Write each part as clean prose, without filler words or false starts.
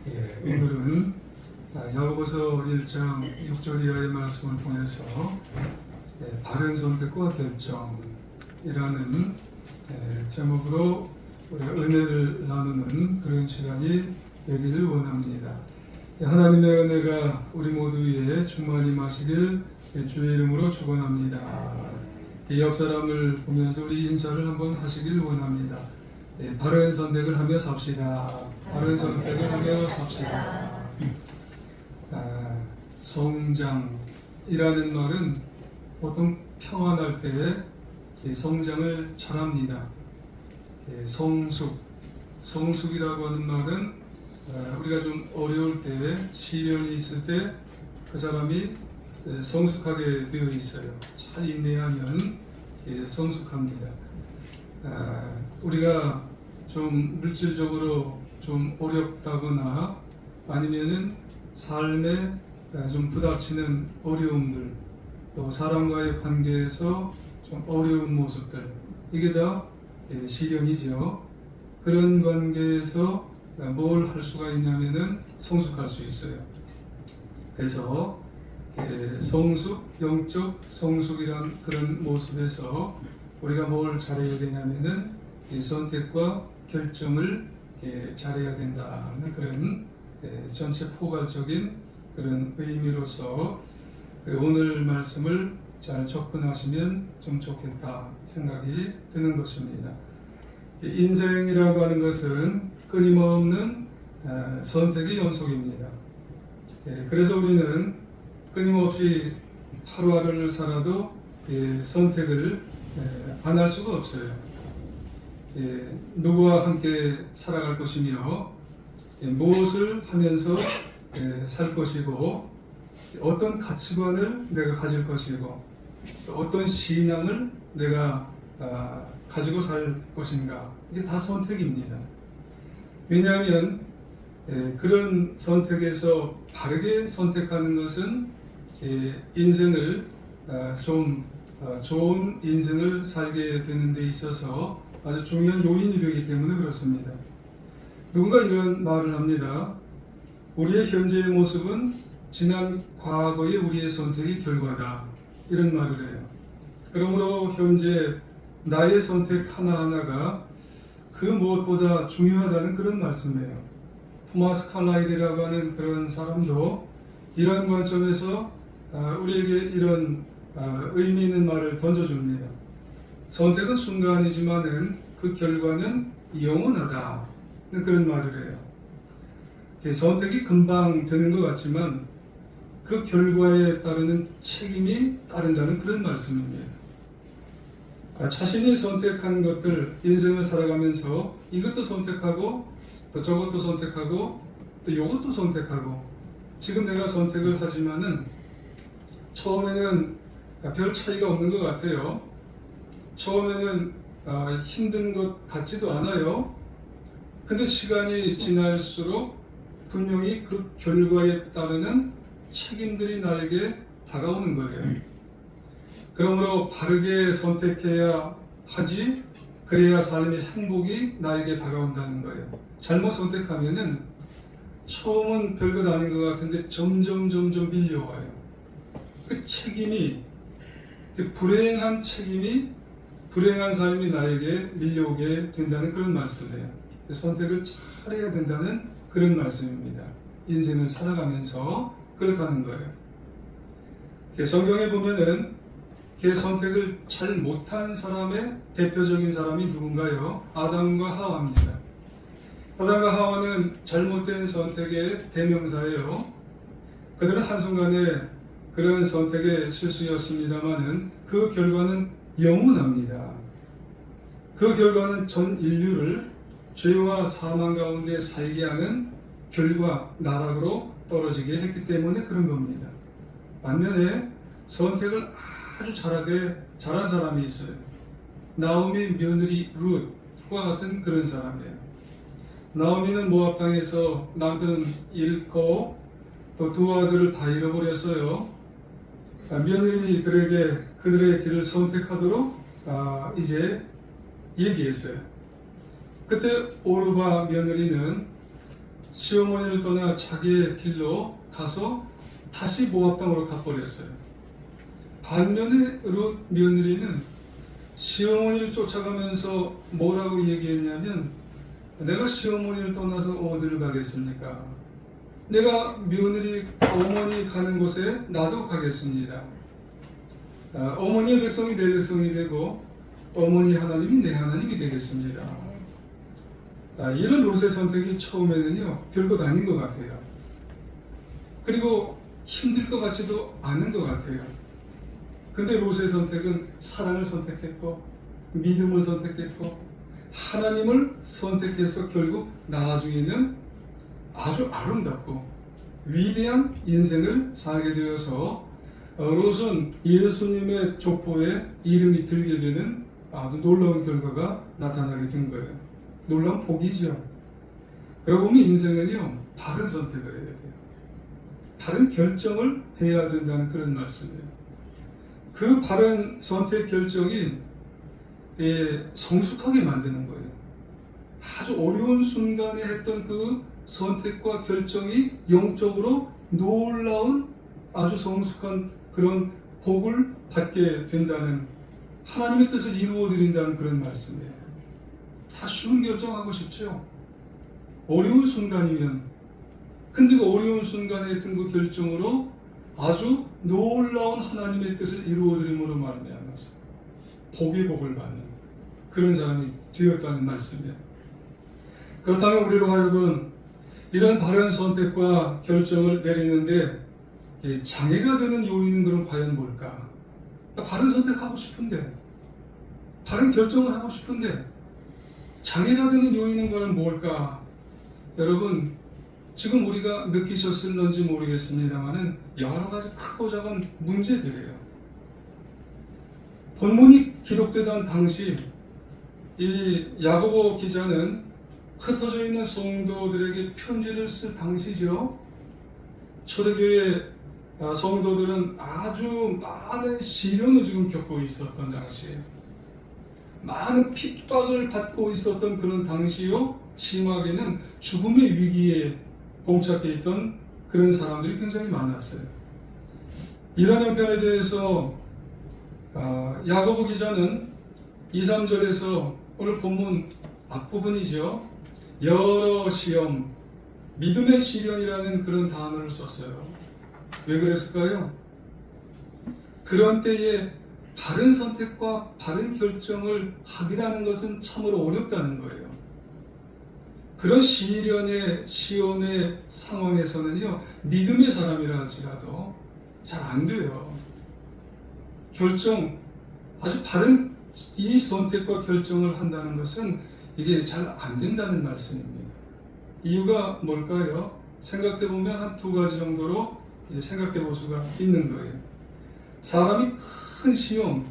오늘은 야고보서 1장 6절 이하의 말씀을 통해서 바른 선택과 결정이라는 제목으로 우리가 은혜를 나누는 그런 시간이 되기를 원합니다. 하나님의 은혜가 우리 모두 위에 충만히 마시길 주의 이름으로 축원합니다. 옆 사람을 보면서 우리 인사를 한번 하시길 원합니다. 바른 선택을 하며 삽시다. 바른 선택을 하며 삽시다. 성장이라는 말은 보통 평안할 때 성장을 잘합니다. 성숙이라고 하는 말은 우리가 좀 어려울 때, 시련이 있을 때 그 사람이 성숙하게 되어 있어요. 잘 인내하면 성숙합니다. 우리가 좀 물질적으로 좀 어렵다거나 아니면은 삶에 좀 부닥치는 어려움들, 또 사람과의 관계에서 좀 어려운 모습들, 이게 다 시련이죠. 그런 관계에서 뭘 할 수가 있냐면은 성숙할 수 있어요. 그래서 성숙, 영적 성숙이란 그런 모습에서 우리가 뭘 잘해야 되냐면은 선택과 결정을 잘해야 된다는 그런 전체 포괄적인 그런 의미로서 오늘 말씀을 잘 접근하시면 좀 좋겠다 생각이 드는 것입니다. 인생이라고 하는 것은 끊임없는 선택의 연속입니다. 그래서 우리는 끊임없이 하루하루를 살아도 선택을 안 할 수가 없어요. 누구와 함께 살아갈 것이며 무엇을 하면서 살 것이고 어떤 가치관을 내가 가질 것이고 어떤 신앙을 내가 가지고 살 것인가, 이게 다 선택입니다. 왜냐하면 그런 선택에서 바르게 선택하는 것은 인생을 좀 좋은 인생을 살게 되는 데 있어서 아주 중요한 요인이 되기 때문에 그렇습니다. 누군가 이런 말을 합니다. 우리의 현재의 모습은 지난 과거의 우리의 선택의 결과다, 이런 말을 해요. 그러므로 현재 나의 선택 하나하나가 그 무엇보다 중요하다는 그런 말씀이에요. 토마스 칼라일이라고 하는 그런 사람도 이런 관점에서 우리에게 이런 의미 있는 말을 던져줍니다. 선택은 순간이지만은 그 결과는 영원하다, 그런 말을 해요. 선택이 금방 되는 것 같지만 그 결과에 따르는 책임이 따른다는 그런 말씀입니다. 자신이 선택한 것들, 인생을 살아가면서 이것도 선택하고 또 저것도 선택하고 또 이것도 선택하고, 지금 내가 선택을 하지만은 처음에는 별 차이가 없는 것 같아요. 처음에는 힘든 것 같지도 않아요. 근데 시간이 지날수록 분명히 그 결과에 따르는 책임들이 나에게 다가오는 거예요. 그러므로 바르게 선택해야 하지, 그래야 삶의 행복이 나에게 다가온다는 거예요. 잘못 선택하면은 처음은 별것 아닌 것 같은데 점점 밀려와요. 그 책임이, 그 불행한 책임이, 불행한 삶이 나에게 밀려오게 된다는 그런 말씀이에요. 선택을 잘해야 된다는 그런 말씀입니다. 인생을 살아가면서 그렇다는 거예요. 성경에 보면은 그 선택을 잘 못한 사람의 대표적인 사람이 누군가요? 아담과 하와입니다. 아담과 하와는 잘못된 선택의 대명사예요. 그들은 한순간에 그런 선택의 실수였습니다마는 그 결과는 영원합니다. 그 결과는 전 인류를 죄와 사망 가운데 살게 하는 결과, 나락으로 떨어지게 했기 때문에 그런 겁니다. 반면에 선택을 아주 잘한 사람이 있어요. 나오미 며느리 룻과 같은 그런 사람이에요. 나오미는 모압 땅에서 남편 잃고 또 두 아들을 다 잃어버렸어요. 며느리들에게 그들의 길을 선택하도록 이제 얘기했어요. 그때 오르바 며느리는 시어머니를 떠나 자기의 길로 가서 다시 모압 땅으로 가버렸어요. 반면에 룻 며느리는 시어머니를 쫓아가면서 뭐라고 얘기했냐면, 내가 시어머니를 떠나서 어디를 가겠습니까? 내가 며느리 어머니 가는 곳에 나도 가겠습니다. 어머니의 백성이 내 백성이 되고 어머니 하나님이 내 하나님이 되겠습니다. 이런 롯의 선택이 처음에는요 별것 아닌 것 같아요. 그리고 힘들 것 같지도 않은 것 같아요. 근데 롯의 선택은 사랑을 선택했고 믿음을 선택했고 하나님을 선택해서 결국 나중에는 아주 아름답고 위대한 인생을 살게 되어서 롯은 예수님의 족보에 이름이 들게 되는 아주 놀라운 결과가 나타나게 된 거예요. 놀라운 복이죠. 그러고 보면 인생은요 바른 선택을 해야 돼요. 바른 결정을 해야 된다는 그런 말씀이에요. 그 바른 선택 결정이 성숙하게 만드는 거예요. 아주 어려운 순간에 했던 그 선택과 결정이 영적으로 놀라운 아주 성숙한 그런 복을 받게 된다는, 하나님의 뜻을 이루어 드린다는 그런 말씀이에요. 다 쉬운 결정하고 싶죠. 어려운 순간이면, 근데 그 어려운 순간에 했던 그 결정으로 아주 놀라운 하나님의 뜻을 이루어 드림으로 말미암아서 복의 복을 받는 그런 사람이 되었다는 말씀이에요. 그렇다면 우리로 하여금 이런 바른 선택과 결정을 내리는데 장애가 되는 요인은 그럼 과연 뭘까? 바른 선택하고 싶은데, 바른 결정을 하고 싶은데 장애가 되는 요인은 과연 뭘까? 여러분, 지금 우리가 느끼셨을런지 모르겠습니다만은 여러 가지 크고 작은 문제들이에요. 본문이 기록되던 당시 이 야고보 기자는 흩어져 있는 성도들에게 편지를 쓸 당시죠. 초대교회 성도들은 아주 많은 시련을 지금 겪고 있었던 당시에, 많은 핍박을 받고 있었던 그런 당시요. 심하게는 죽음의 위기에 봉착해 있던 그런 사람들이 굉장히 많았어요. 이런 형편에 대해서 야고보 기자는 2, 3절에서 오늘 본문 앞부분이죠. 여러 시험, 믿음의 시련이라는 그런 단어를 썼어요. 왜 그랬을까요? 그런 때에 바른 선택과 바른 결정을 하기라는 것은 참으로 어렵다는 거예요. 그런 시련의 시험의 상황에서는요, 믿음의 사람이라 할지라도 잘 안 돼요. 아주 바른 이 선택과 결정을 한다는 것은 이게 잘 안 된다는 말씀입니다. 이유가 뭘까요? 생각해 보면 한 두 가지 정도로 이제 생각해 볼 수가 있는 거예요. 사람이 큰 시험,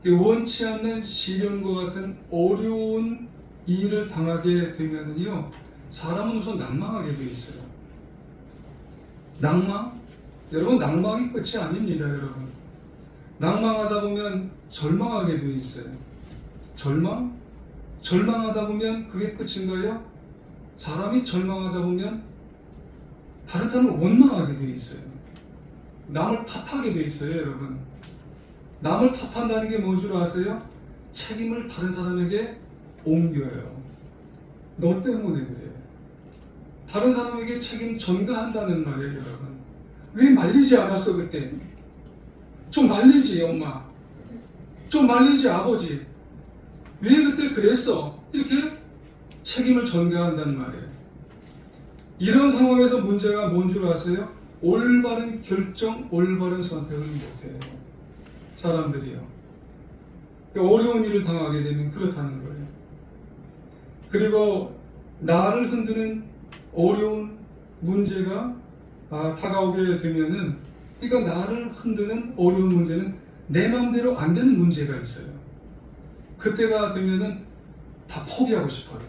원치 않는 시련과 같은 어려운 일을 당하게 되면요, 사람은 우선 낭망하게 돼 있어요. 낭망? 여러분, 낭망이 끝이 아닙니다, 여러분. 낭망하다 보면 절망하게 돼 있어요. 절망하다 보면 그게 끝인가요? 사람이 절망하다 보면 다른 사람을 원망하게 돼 있어요. 남을 탓하게 돼 있어요, 여러분. 남을 탓한다는 게 뭔 줄 아세요? 책임을 다른 사람에게 옮겨요. 너 때문에 그래. 다른 사람에게 책임 전가한다는 말이에요, 여러분. 왜 말리지 않았어 그때? 좀 말리지 엄마. 좀 말리지 아버지. 왜 그때 그랬어? 이렇게 책임을 전가한다는 말이에요. 이런 상황에서 문제가 뭔 줄 아세요? 올바른 결정, 올바른 선택을 못해요. 사람들이요. 어려운 일을 당하게 되면 그렇다는 거예요. 그리고 나를 흔드는 어려운 문제가 다가오게 되면은, 그러니까 나를 흔드는 어려운 문제는 내 마음대로 안 되는 문제가 있어요. 그때가 되면은 다 포기하고 싶어요.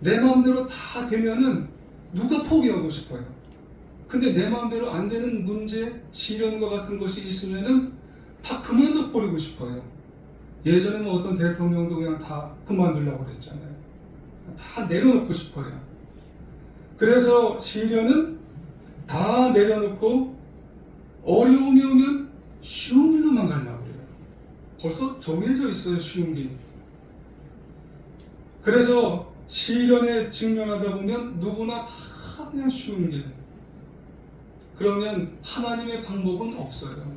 내 마음대로 다 되면은 누가 포기하고 싶어요. 근데 내 마음대로 안 되는 문제, 시련과 같은 것이 있으면은 다 그만둬 버리고 싶어요. 예전에는 어떤 대통령도 그냥 다 그만두려고 그랬잖아요. 다 내려놓고 싶어요. 그래서 시련은 다 내려놓고 어려움이 오면 쉬운 길로만 가려고 그래요. 벌써 정해져 있어요, 쉬운 길. 그래서 시련에 직면하다 보면 누구나 다 그냥 쉬운 길. 그러면 하나님의 방법은 없어요.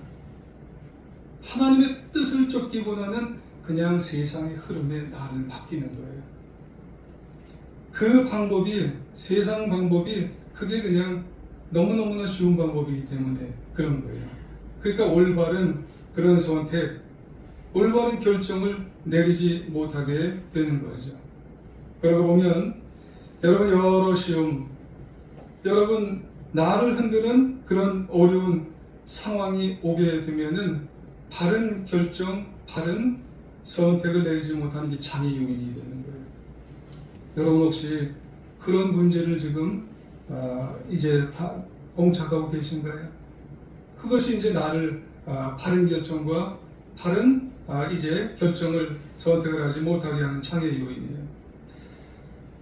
하나님의 뜻을 쫓기보다는 그냥 세상의 흐름에 나를 맡기는 거예요. 그 방법이, 세상 방법이 그게 그냥 너무너무나 쉬운 방법이기 때문에 그런 거예요. 그러니까 올바른 그런 선택, 올바른 결정을 내리지 못하게 되는 거죠. 그러고 보면 여러분 여러 시험, 여러분 나를 흔드는 그런 어려운 상황이 오게 되면은 바른 결정, 바른 선택을 내리지 못하는 게 장애 요인이 되는 거예요. 여러분 혹시 그런 문제를 지금 이제 다 봉착하고 계신가요? 그것이 이제 나를 바른 결정과 바른 이제 결정을 선택을 하지 못하게 하는 장애 요인이에요.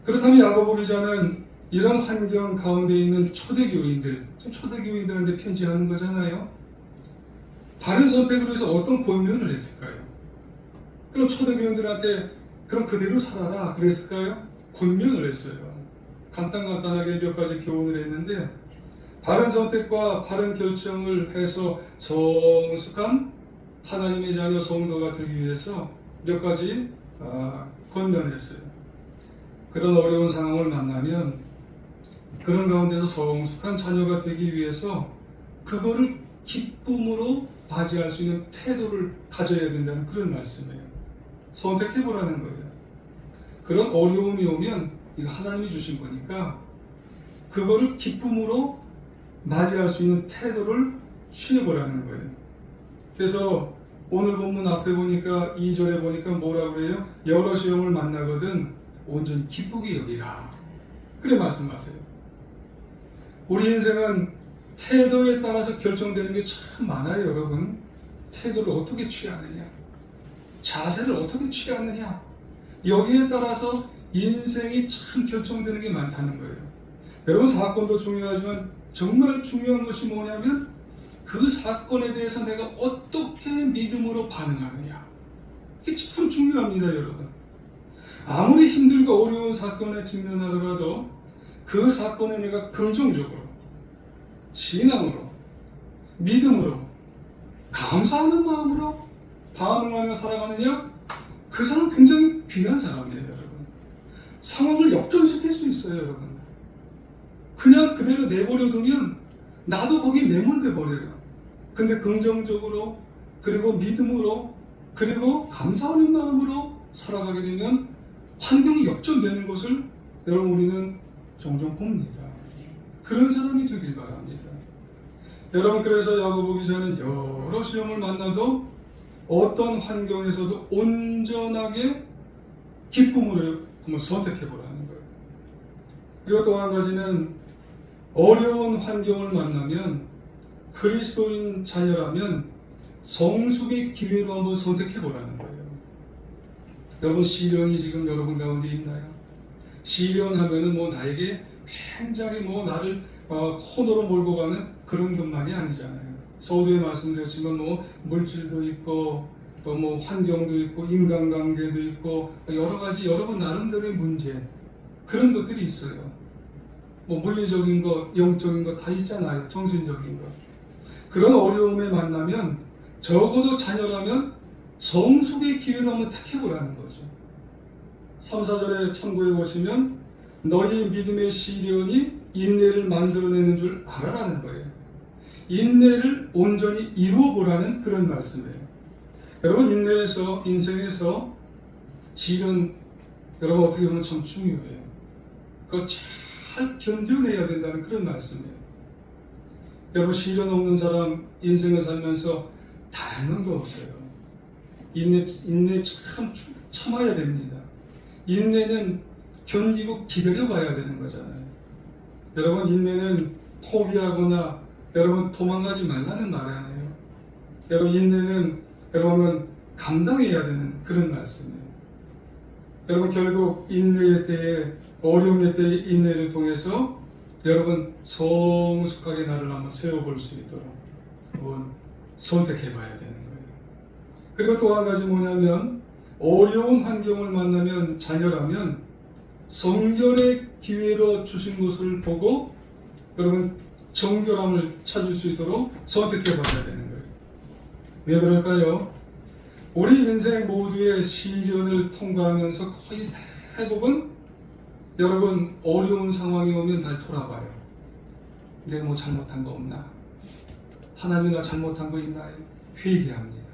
그렇다면 야고보 기자는 이런 환경 가운데 있는 초대교인들, 초대교인들한테 편지하는 거잖아요. 바른 선택을 위해서 어떤 권면을 했을까요? 그럼 초대교인들한테 그럼 그대로 살아라 그랬을까요? 권면을 했어요. 간단하게 몇 가지 교훈을 했는데 바른 선택과 바른 결정을 해서 성숙한 하나님의 자녀 성도가 되기 위해서 몇 가지 권면했어요. 그런 어려운 상황을 만나면 그런 가운데서 성숙한 자녀가 되기 위해서 그거를 기쁨으로 맞이할 수 있는 태도를 가져야 된다는 그런 말씀이에요. 선택해보라는 거예요. 그런 어려움이 오면 이거 하나님이 주신 거니까 그거를 기쁨으로 맞이할 수 있는 태도를 취해보라는 거예요. 그래서 오늘 본문 앞에 보니까 2절에 보니까 뭐라고 해요? 여러 시험을 만나거든 온전히 기쁘게 여기라. 그래 말씀하세요. 우리 인생은 태도에 따라서 결정되는 게 참 많아요, 여러분. 태도를 어떻게 취하느냐, 자세를 어떻게 취하느냐, 여기에 따라서 인생이 참 결정되는 게 많다는 거예요. 여러분 사건도 중요하지만 정말 중요한 것이 뭐냐면 그 사건에 대해서 내가 어떻게 믿음으로 반응하느냐. 이게 참 중요합니다, 여러분. 아무리 힘들고 어려운 사건에 직면하더라도 그 사건에 내가 긍정적으로, 신앙으로, 믿음으로, 감사하는 마음으로 반응하며 살아가느냐, 그 사람은 굉장히 귀한 사람이에요, 여러분. 상황을 역전시킬 수 있어요, 여러분. 그냥 그대로 내버려 두면 나도 거기 매몰돼 버려요. 근데 긍정적으로, 그리고 믿음으로, 그리고 감사하는 마음으로 살아가게 되면 환경이 역전되는 것을 여러분 우리는 종종 봅니다. 그런 사람이 되길 바랍니다. 여러분 그래서 야고보 기자는 여러 시험을 만나도 어떤 환경에서도 온전하게 기쁨으로 한번 선택해보라는 거예요. 그리고 또 한 가지는 어려운 환경을 만나면 그리스도인 자녀라면 성숙의 기회로 한번 선택해보라는 거예요. 여러분 시련이 지금 여러분 가운데 있나요? 시련하면은 뭐 나에게 굉장히 뭐 나를 코너로 몰고 가는 그런 것만이 아니잖아요. 서두에 말씀드렸지만 뭐 물질도 있고 또 뭐 환경도 있고 인간관계도 있고 여러 가지 여러분 나름대로의 문제 그런 것들이 있어요. 뭐 물리적인 것, 영적인 것 다 있잖아요. 정신적인 것. 그런 어려움에 만나면 적어도 자녀라면 성숙의 기회를 한번 택해보라는 거죠. 3, 4절에 참고해 보시면 너희 믿음의 시련이 인내를 만들어내는 줄 알아라는 거예요. 인내를 온전히 이루어보라는 그런 말씀이에요. 여러분 인내에서 인생에서 시련 여러분 어떻게 보면 참 중요해요. 그거 잘 견뎌내야 된다는 그런 말씀이에요. 여러분 시련 없는 사람 인생을 살면서 다른 거 없어요. 인내 참 참아야 됩니다. 인내는 견디고 기다려봐야 되는 거잖아요. 여러분 인내는 포기하거나 여러분 도망가지 말라는 말이 아니에요. 여러분 인내는 여러분은 감당해야 되는 그런 말씀이에요. 여러분 결국 인내에 대해 어려움에 대해 인내를 통해서 여러분 성숙하게 나를 한번 세워볼 수 있도록 한번 선택해 봐야 되는 거예요. 그리고 또 한 가지 뭐냐면 어려운 환경을 만나면 자녀라면 성결의 기회로 주신 것을 보고 여러분 정결함을 찾을 수 있도록 선택해 봐야 되는 거예요. 왜 그럴까요? 우리 인생 모두의 시련을 통과하면서 거의 대부분 여러분 어려운 상황이 오면 다 돌아봐요. 내가 뭐 잘못한 거 없나? 하나님이 나 잘못한 거 있나요? 회개합니다.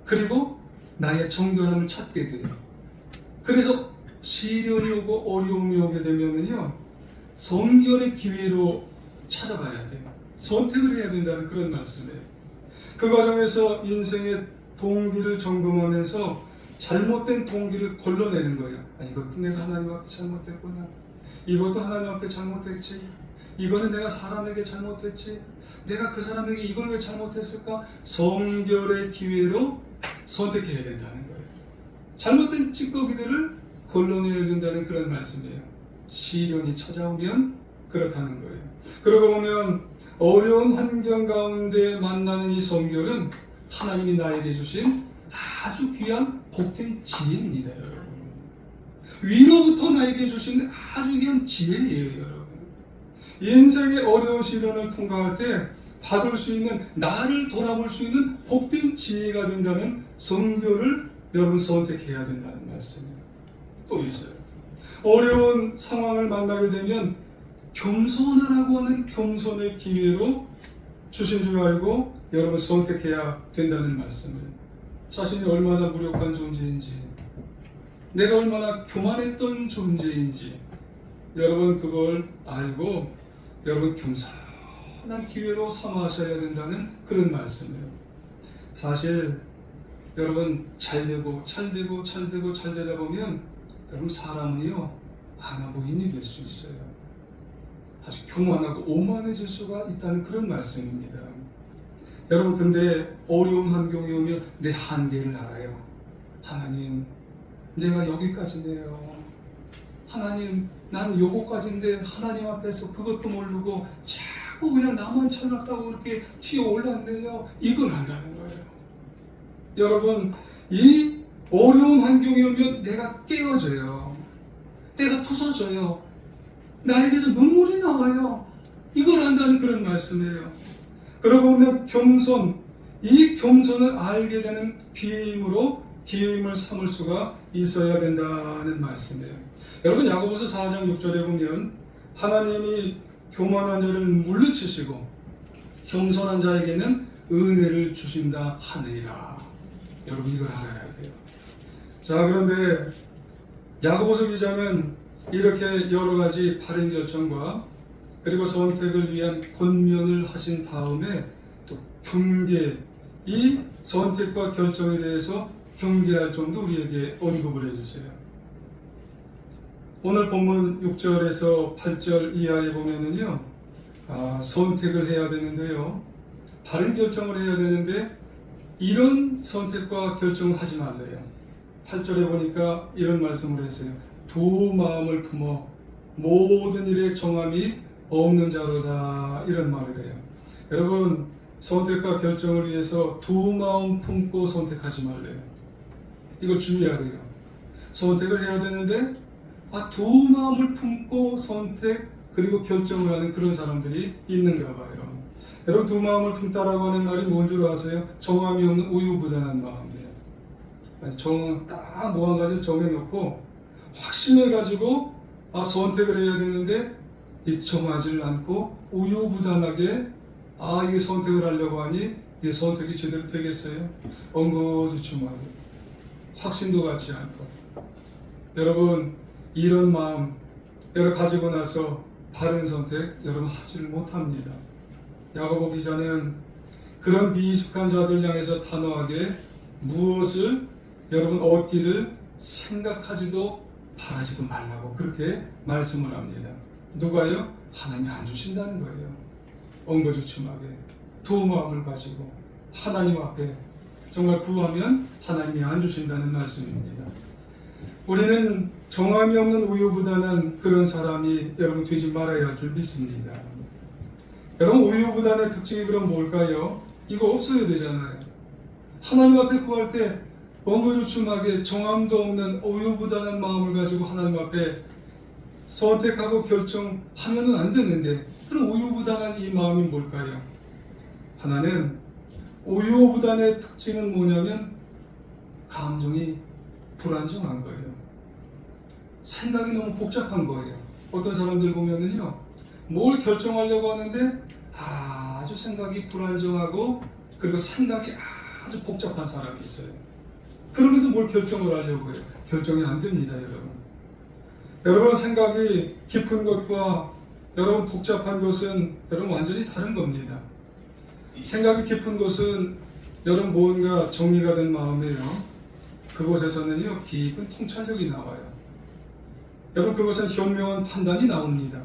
그리고 나의 정결함을 찾게 돼요. 그래서 시련이 오고 어려움이 오게 되면요 성결의 기회로 찾아가야 돼요. 선택을 해야 된다는 그런 말씀이에요. 그 과정에서 인생의 동기를 점검하면서 잘못된 동기를 걸러내는 거예요. 이것도 내가 하나님 앞에 잘못했구나. 이것도 하나님 앞에 잘못했지. 이거는 내가 사람에게 잘못했지. 내가 그 사람에게 이걸 왜 잘못했을까? 성결의 기회로 선택해야 된다는 거예요. 잘못된 찌꺼기들을 걸러내야 된다는 그런 말씀이에요. 시련이 찾아오면 그렇다는 거예요. 그러고 보면 어려운 환경 가운데 만나는 이 성결은 하나님이 나에게 주신 아주 귀한 복된 지혜입니다, 여러분. 위로부터 나에게 주신 아주 귀한 지혜예요, 여러분. 인생의 어려운 시련을 통과할 때 받을 수 있는, 나를 돌아볼 수 있는 복된 지혜가 된다는 성결을 여러분 선택해야 된다는 말씀이에요. 또 있어요. 어려운 상황을 만나게 되면 겸손하라고 하는 겸손의 기회로 주신 줄 알고 여러분 선택해야 된다는 말씀을. 자신이 얼마나 무력한 존재인지, 내가 얼마나 교만했던 존재인지 여러분 그걸 알고 여러분 겸손한 기회로 삼으셔야 된다는 그런 말씀이에요. 사실 여러분 잘되고 잘되다 보면 여러분 사람은요 하나무인이 될 수 있어요. 아주 교만하고 오만해질 수가 있다는 그런 말씀입니다. 여러분 근데 어려운 환경에 오면 내 한계를 알아요. 하나님 내가 여기까지네요. 하나님 나는 요거까지인데 하나님 앞에서 그것도 모르고 자꾸 그냥 나만 잘났다고 이렇게 튀어 올랐네요. 이걸 한다는 거예요. 여러분 이 어려운 환경에 오면 내가 깨어져요. 내가 부서져요. 나에게서 눈물이 나와요. 이걸 한다는 그런 말씀이에요. 그러고 보면 겸손, 이 겸손을 알게 되는 기회임으로 기회임을 삼을 수가 있어야 된다는 말씀이에요. 여러분 야고보서 4장 6절에 보면 하나님이 교만한 자를 물리치시고 겸손한 자에게는 은혜를 주신다 하느니라. 여러분 이걸 알아야 돼요. 자 그런데 야고보서 기자는 이렇게 여러 가지 바른 결정과 그리고 선택을 위한 권면을 하신 다음에 또 경계, 이 선택과 결정에 대해서 경계할 점도 우리에게 언급을 해주세요. 오늘 본문 6절에서 8절 이하에 보면은요, 선택을 해야 되는데요, 바른 결정을 해야 되는데 이런 선택과 결정을 하지 말래요. 8절에 보니까 이런 말씀을 했어요. 두 마음을 품어 모든 일에 정함이 없는 자로다, 이런 말을 해요. 여러분 선택과 결정을 위해서 두 마음 품고 선택하지 말래요. 이거 주의해야 돼요. 선택을 해야 되는데 두 마음을 품고 선택 그리고 결정을 하는 그런 사람들이 있는가 봐요. 여러분 두 마음을 품다라고 하는 말이 뭔 줄 아세요? 정함이 없는 우유부단한 마음이에요. 딱 뭐 한 가지를 정해놓고 확신을 가지고 선택을 해야 되는데 정하지를 않고 우유부단하게 이게 선택을 하려고 하니 이 선택이 제대로 되겠어요? 엉거주춤하고 확신도 갖지 않고. 여러분 이런 마음 여러분 가지고 나서 바른 선택 여러분 하지를 못합니다. 야고보 기자는 그런 미숙한 자들 향해서 단호하게 무엇을 여러분 얻기를 생각하지도 바라지도 말라고 그렇게 말씀을 합니다. 누가요? 하나님이 안 주신다는 거예요. 엉거주춤하게 두 마음을 가지고 하나님 앞에 정말 구하면 하나님이 안 주신다는 말씀입니다. 우리는 정함이 없는 우유부단한 그런 사람이 여러분 되지 말아야 할 줄 믿습니다. 여러분 우유부단의 특징이 그럼 뭘까요? 이거 없어야 되잖아요. 하나님 앞에 구할 때 엉거주춤하게 정함도 없는 우유부단한 마음을 가지고 하나님 앞에 선택하고 결정하면은 안 되는데, 그럼 우유부단한 이 마음이 뭘까요? 하나는 우유부단의 특징은 뭐냐면 감정이 불안정한 거예요. 생각이 너무 복잡한 거예요. 어떤 사람들 보면은요, 뭘 결정하려고 하는데 아주 생각이 불안정하고 그리고 생각이 아주 복잡한 사람이 있어요. 그러면서 뭘 결정을 하려고 해요. 결정이 안 됩니다, 여러분. 여러분 생각이 깊은 것과 여러분 복잡한 것은 여러분 완전히 다른 겁니다. 생각이 깊은 것은 여러분 뭔가 정리가 된 마음이에요. 그곳에서는요 깊은 통찰력이 나와요. 여러분 그것은 현명한 판단이 나옵니다.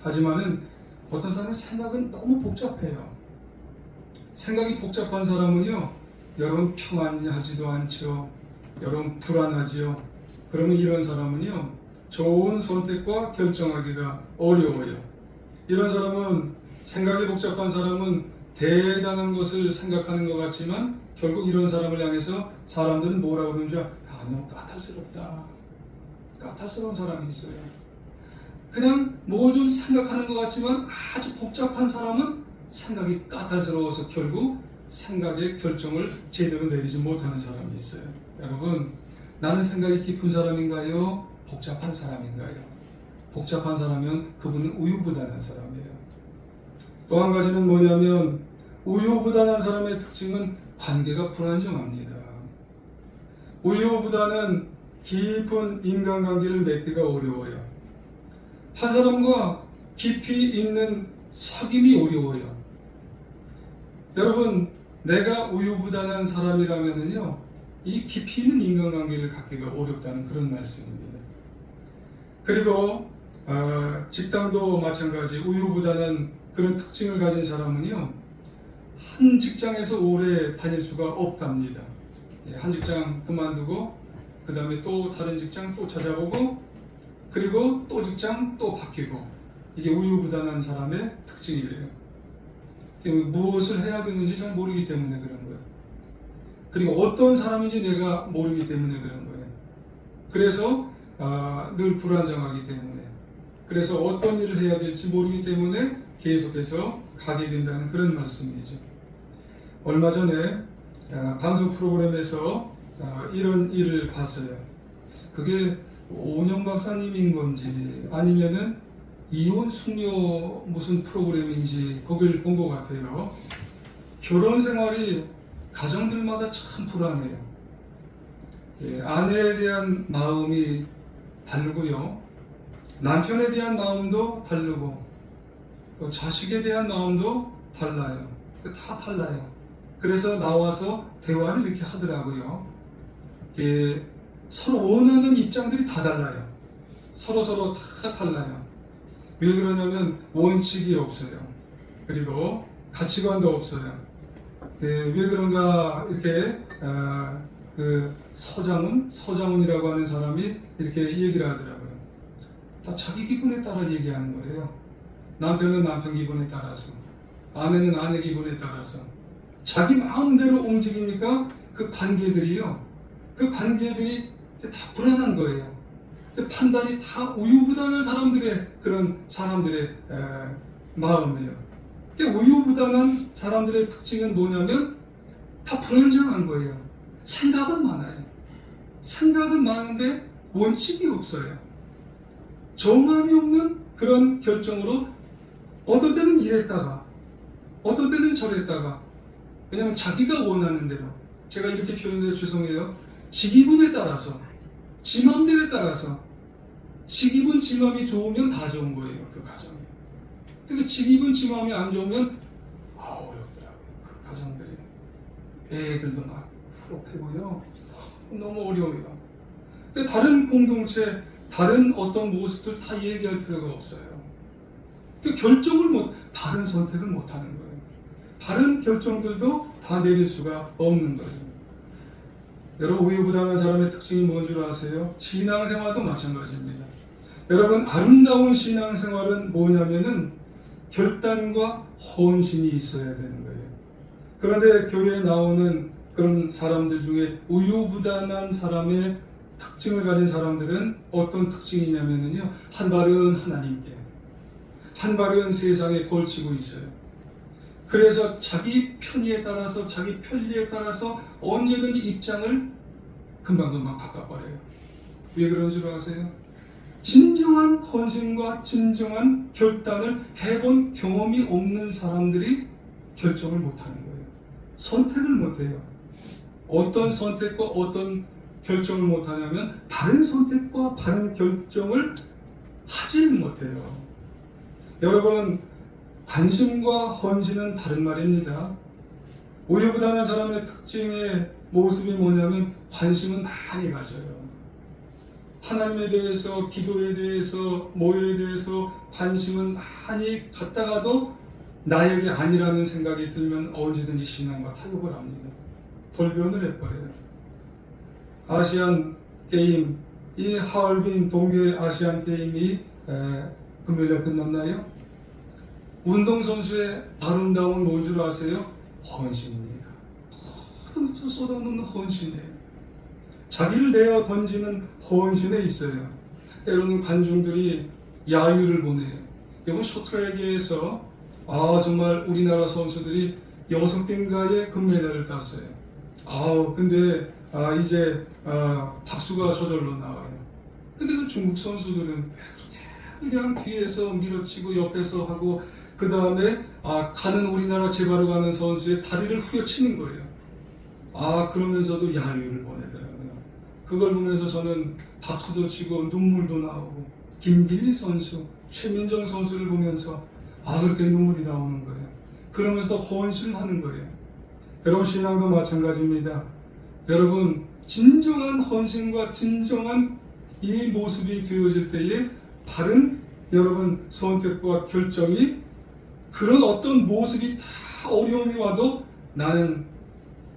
하지만은 어떤 사람의 생각은 너무 복잡해요. 생각이 복잡한 사람은요 여러분 평안하지도 않죠. 여러분 불안하지요. 그러면 이런 사람은요 좋은 선택과 결정하기가 어려워요. 이런 사람은, 생각이 복잡한 사람은 대단한 것을 생각하는 것 같지만 결국 이런 사람을 향해서 사람들은 뭐라고 그러는 줄 알아요? 너무 까탈스럽다. 까탈스러운 사람이 있어요. 그냥 뭘 좀 생각하는 것 같지만 아주 복잡한 사람은 생각이 까탈스러워서 결국 생각의 결정을 제대로 내리지 못하는 사람이 있어요. 여러분, 나는 생각이 깊은 사람인가요? 복잡한 사람인가요? 복잡한 사람은 그분은 우유부단한 사람이에요. 또 한 가지는 뭐냐면 우유부단한 사람의 특징은 관계가 불안정합니다. 우유부단은 깊은 인간관계를 맺기가 어려워요. 한 사람과 깊이 있는 사귐이 어려워요. 여러분, 내가 우유부단한 사람이라면요, 이 깊이 있는 인간관계를 갖기가 어렵다는 그런 말씀입니다. 그리고 직장도 마찬가지 우유부단한 그런 특징을 가진 사람은요, 한 직장에서 오래 다닐 수가 없답니다. 한 직장 그만두고 그 다음에 또 다른 직장 또 찾아보고 그리고 또 직장 또 바뀌고, 이게 우유부단한 사람의 특징이래요. 무엇을 해야 되는지 잘 모르기 때문에 그런 거예요. 그리고 어떤 사람인지 내가 모르기 때문에 그런 거예요. 그래서 늘 불안정하기 때문에, 그래서 어떤 일을 해야 될지 모르기 때문에 계속해서 가게 된다는 그런 말씀이죠. 얼마 전에 방송 프로그램에서 이런 일을 봤어요. 그게 오은영 박사님인 건지 아니면은 이혼 숙녀 무슨 프로그램인지 거길 본 것 같아요. 결혼 생활이 가정들마다 참 불안해요. 아내에 대한 마음이 다르고요, 남편에 대한 마음도 다르고, 자식에 대한 마음도 달라요. 다 달라요. 그래서 나와서 대화를 이렇게 하더라고요. 서로 원하는 입장들이 다 달라요. 서로 다 달라요. 왜 그러냐면 원칙이 없어요. 그리고 가치관도 없어요. 왜 그런가 이렇게 그 서장훈이라고 하는 사람이 이렇게 얘기를 하더라고요. 다 자기 기분에 따라 얘기하는 거래요. 남편은 남편 기분에 따라서, 아내는 아내 기분에 따라서 자기 마음대로 움직이니까 그 관계들이 다 불안한 거예요. 판단이 다 우유부단한 사람들의 그런 사람들의 마음이에요. 우유부단한 사람들의 특징은 뭐냐면 다 불안정한 거예요. 생각은 많아요. 생각은 많은데 원칙이 없어요. 정함이 없는 그런 결정으로 어떤 때는 이랬다가 어떤 때는 저랬다가, 왜냐하면 자기가 원하는 대로, 제가 이렇게 표현해서 죄송해요, 지 기분에 따라서, 지 마음대로에 따라서, 지 기분 지 마음이 좋으면 다 좋은 거예요. 그 가정이. 근데 지 기분 지 마음이 안 좋으면 어렵더라고요. 그 가정들이. 애들도 막 풀업해고요, 너무 어려워요. 근데 다른 공동체, 다른 어떤 모습들 다 얘기할 필요가 없어요. 바른 선택을 못 하는 거예요. 바른 결정들도 다 내릴 수가 없는 거예요. 여러분, 우유부단한 사람의 특징이 뭔 줄 아세요? 신앙생활도 마찬가지입니다. 여러분, 아름다운 신앙생활은 뭐냐면은 결단과 헌신이 있어야 되는 거예요. 그런데 교회에 나오는 그런 사람들 중에 우유부단한 사람의 특징을 가진 사람들은 어떤 특징이냐면요, 한 발은 하나님께, 한 발은 세상에 걸치고 있어요. 그래서 자기 편의에 따라서, 자기 편리에 따라서 언제든지 입장을 금방금방 바꿔버려요. 왜 그런 줄 아세요? 진정한 헌신과 진정한 결단을 해본 경험이 없는 사람들이 결정을 못하는 거예요. 선택을 못해요. 어떤 선택과 어떤 결정을 못하냐면 바른 선택과 바른 결정을 하지는 못해요. 여러분, 관심과 헌신은 다른 말입니다. 우유부단한 사람의 특징의 모습이 뭐냐면 관심은 많이 가져요. 하나님에 대해서, 기도에 대해서, 뭐에 대해서 관심은 많이 갖다가도 나에게 아니라는 생각이 들면 언제든지 신앙과 타협을 합니다. 돌변을 해버려요. 아시안 게임, 이 하얼빈 동계 아시안 게임이 금요일에 끝났나요? 운동선수의 아름다운 뭔 줄 아세요? 헌신입니다. 모든 것을 쏟아놓는 헌신이에요. 자기를 내어 던지는 헌신에 있어요. 때로는 관중들이 야유를 보내요. 이번 쇼트트랙에서 정말 우리나라 선수들이 6개인가의 금메달을 땄어요. 근데 이제 박수가 저절로 나와요. 근데 그 중국 선수들은 그냥 뒤에서 밀어치고 옆에서 하고, 그 다음에 가는 우리나라 제바로 가는 선수의 다리를 후려치는 거예요. 그러면서도 야유를 보내더라고요. 그걸 보면서 저는 박수도 치고 눈물도 나오고, 김길리 선수, 최민정 선수를 보면서 그렇게 눈물이 나오는 거예요. 그러면서도 헌신하는 거예요. 여러분, 신앙도 마찬가지입니다. 여러분, 진정한 헌신과 진정한 이 모습이 되어질 때에 바른 여러분 선택과 결정이, 그런 어떤 모습이 다 어려움이 와도 나는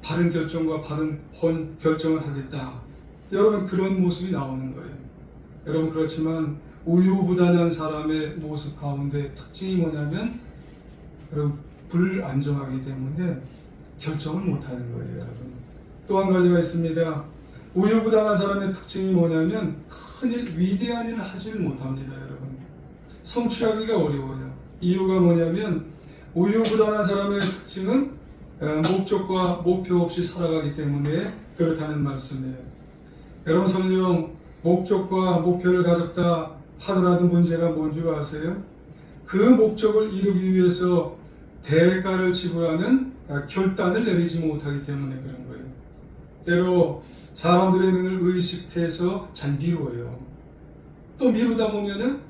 바른 결정과 바른 결정을 하겠다. 여러분, 그런 모습이 나오는 거예요. 여러분, 그렇지만 우유부단한 사람의 모습 가운데 특징이 뭐냐면, 여러분, 불안정하기 때문에 결정을 못하는 거예요. 여러분, 또 한 가지가 있습니다. 우유부단한 사람의 특징이 뭐냐면 큰일, 위대한 일을 하지를 못합니다. 여러분, 성취하기가 어려워요. 이유가 뭐냐면 우유부단한 사람의 특징은 목적과 목표 없이 살아가기 때문에 그렇다는 말씀이에요. 여러분, 설령 목적과 목표를 가졌다 하더라도 문제가 뭔 줄 아세요? 그 목적을 이루기 위해서 대가를 지불하는 결단을 내리지 못하기 때문에 그런 거예요. 때로 사람들의 눈을 의식해서 잘 미루어요. 또 미루다 보면은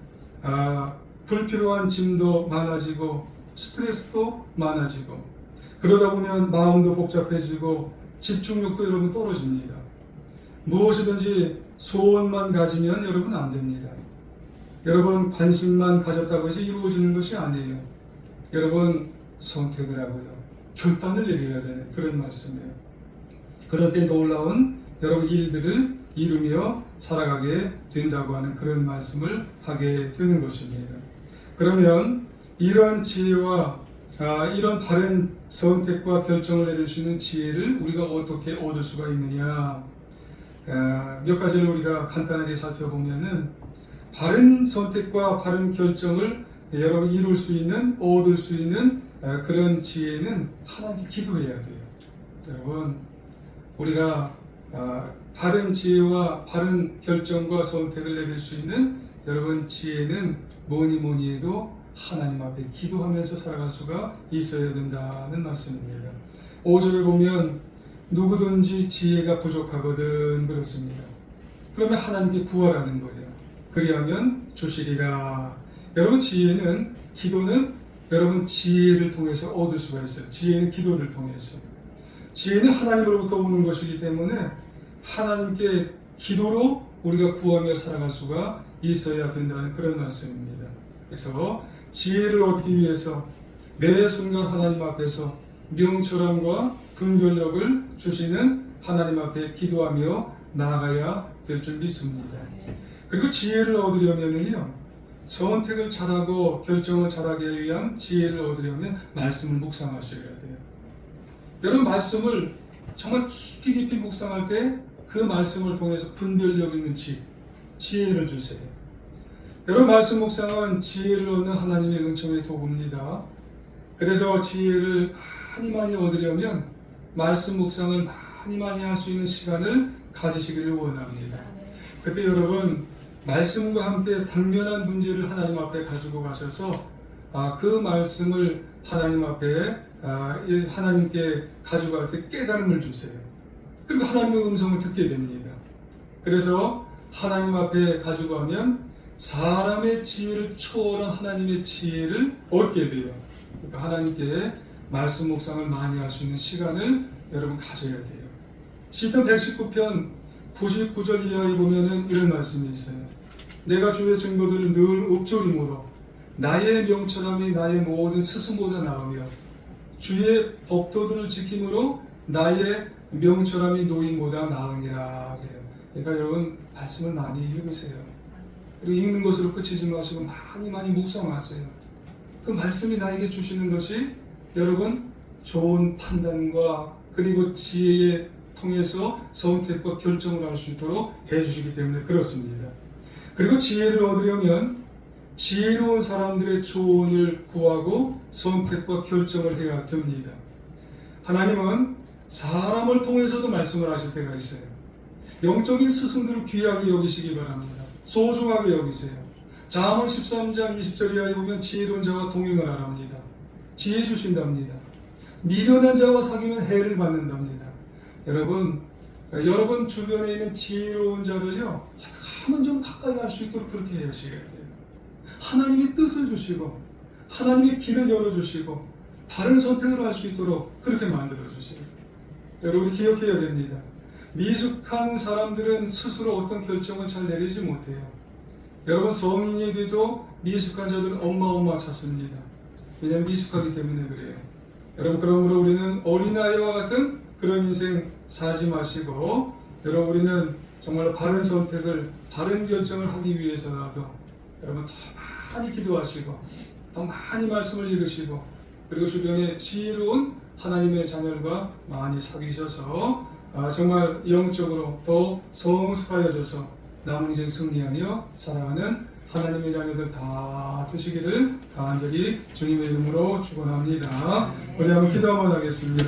불필요한 짐도 많아지고 스트레스도 많아지고, 그러다 보면 마음도 복잡해지고 집중력도 여러분 떨어집니다. 무엇이든지 소원만 가지면 여러분 안 됩니다. 여러분, 관심만 가졌다고 해서 이루어지는 것이 아니에요. 여러분, 선택을 하고요, 결단을 내려야 되는 그런 말씀이에요. 그럴 때 놀라운 여러분 일들을 이루며 살아가게 된다고 하는 그런 말씀을 하게 되는 것입니다. 그러면 이런 지혜와 이런 바른 선택과 결정을 내릴 수 있는 지혜를 우리가 어떻게 얻을 수가 있느냐, 몇 가지를 우리가 간단하게 살펴보면은, 바른 선택과 바른 결정을 여러분 이룰 수 있는, 얻을 수 있는 그런 지혜는 하나님께 기도해야 돼요. 여러분, 우리가 바른 지혜와 바른 결정과 선택을 내릴 수 있는 여러분 지혜는 뭐니 해도 하나님 앞에 기도하면서 살아갈 수가 있어야 된다는 말씀입니다. 5절에 보면 누구든지 지혜가 부족하거든 그렇습니다. 그러면 하나님께 구하라는 거예요. 그리하면 주시리라. 여러분, 지혜는, 기도는 여러분 지혜를 통해서 얻을 수가 있어요. 지혜는 기도를 통해서. 지혜는 하나님으로부터 오는 것이기 때문에 하나님께 기도로 우리가 구하며 살아갈 수가 있어야 된다는 그런 말씀입니다. 그래서 지혜를 얻기 위해서 매 순간 하나님 앞에서 명철함과 분별력을 주시는 하나님 앞에 기도하며 나아가야 될 줄 믿습니다. 그리고 지혜를 얻으려면요, 선택을 잘하고 결정을 잘하기 위한 지혜를 얻으려면 말씀을 묵상하셔야 돼요. 여러분, 말씀을 정말 깊이 묵상할 때 그 말씀을 통해서 분별력 있는 지혜를 주세요. 여러분, 말씀 묵상은 지혜를 얻는 하나님의 은총의 도구입니다. 그래서 지혜를 많이 얻으려면 말씀 묵상을 많이 할 수 있는 시간을 가지시기를 원합니다. 그때 여러분, 말씀과 함께 당면한 문제를 하나님 앞에 가지고 가셔서 그 말씀을 하나님 앞에 하나님께 가지고 갈 때 깨달음을 주세요. 그리고 하나님의 음성을 듣게 됩니다. 그래서 하나님 앞에 가지고 가면 사람의 지혜를 초월한 하나님의 지혜를 얻게 돼요. 그러니까 하나님께 말씀 묵상을 많이 할 수 있는 시간을 여러분 가져야 돼요. 시편 119편 99절 이하에 보면은 이런 말씀이 있어요. 내가 주의 증거들을 늘 읊조림으로 나의 명철함이 나의 모든 스승보다 나으며 주의 법도들을 지킴으로 나의 명철함이 노인보다 나으니라. 그러니까 여러분, 말씀을 많이 읽으세요. 그리고 읽는 것으로 끝이지 마시고 많이 묵상하세요. 그 말씀이 나에게 주시는 것이 여러분 좋은 판단과 그리고 지혜에 통해서 선택과 결정을 할 수 있도록 해주시기 때문에 그렇습니다. 그리고 지혜를 얻으려면 지혜로운 사람들의 조언을 구하고 선택과 결정을 해야 됩니다. 하나님은 사람을 통해서도 말씀을 하실 때가 있어요. 영적인 스승들을 귀하게 여기시기 바랍니다. 소중하게 여기세요. 잠언 13장 20절 이하에 보면 지혜로운 자와 동행을 하랍니다. 지혜 주신답니다. 미련한 자와 사귀면 해를 받는답니다. 여러분 주변에 있는 지혜로운 자를요, 하면 좀 가까이 할 수 있도록 그렇게 하셔야 돼요. 하나님의 뜻을 주시고 하나님의 길을 열어주시고 다른 선택을 할 수 있도록 그렇게 만들어주세요. 여러분이 기억해야 됩니다. 미숙한 사람들은 스스로 어떤 결정을 잘 내리지 못해요. 여러분, 성인이 돼도 미숙한 자들은 엄마 찾습니다. 왜냐하면 미숙하기 때문에 그래요. 여러분, 그러므로 우리는 어린아이와 같은 그런 인생 살지 마시고, 여러분, 우리는 정말 바른 선택을, 바른 결정을 하기 위해서라도 여러분 더 많이 기도하시고 더 많이 말씀을 읽으시고 그리고 주변에 지혜로운 하나님의 자녀들과 많이 사귀셔서 정말 영적으로 더 성숙하여져서 남은 인생 승리하며 살아가는 하나님의 자녀들 다 되시기를 간절히 주님의 이름으로 축원합니다. 우리 한번 기도 한번 하겠습니다.